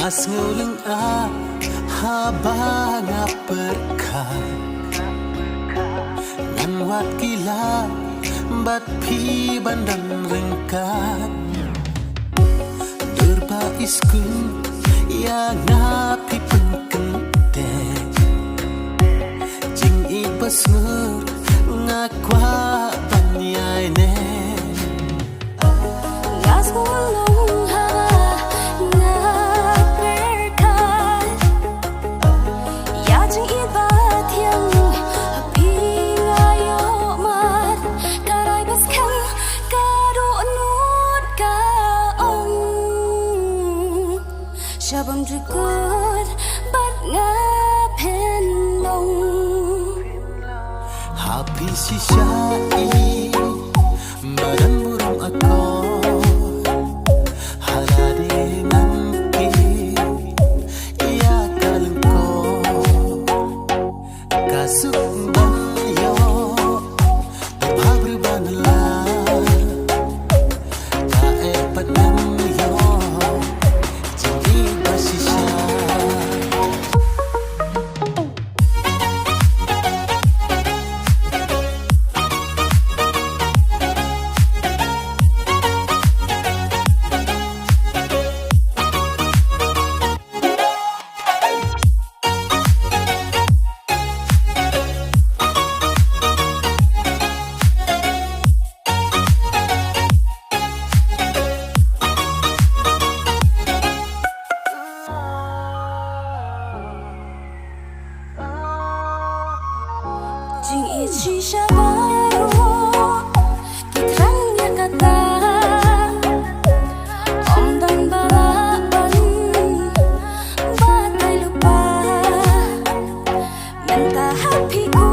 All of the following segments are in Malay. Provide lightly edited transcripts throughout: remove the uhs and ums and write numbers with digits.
As nguling haba nga perkat ngan wat gila bat pi bandan rengkat durba isku ya ngapi pengkente jing ibas ngur ngakwa banyai ne ngas ngulung haba nga perkat ya jing ibat yang api ngayo mat karai bas kang kado nut ka ong shabam jukut bat nga pen long happy si syai badan burung ako halade nangki iya kalengko kasuk banyo babru banla ka epat namyo jingi basisya jing ichi shabaru kitrangnya kata om dan baraban batai lupa minta hatiku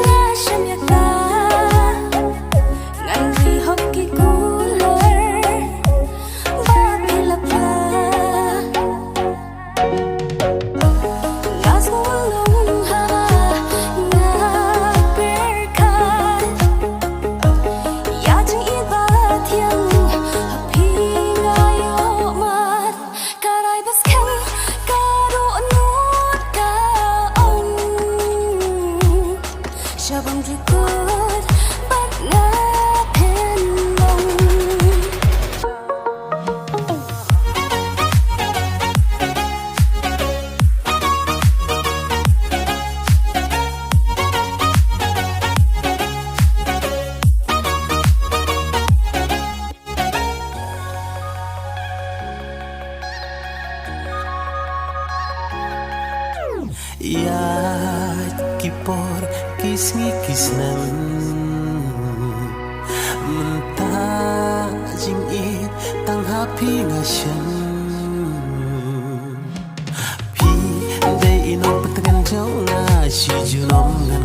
ngasam yaka ngandri hoki kuler batai lupa ngas ngulung shabam jukut bat nga pen long ya kipor kismi kisnan mentah jing it tang happy ngasyan pi dei ino petengan jong na si junom ngan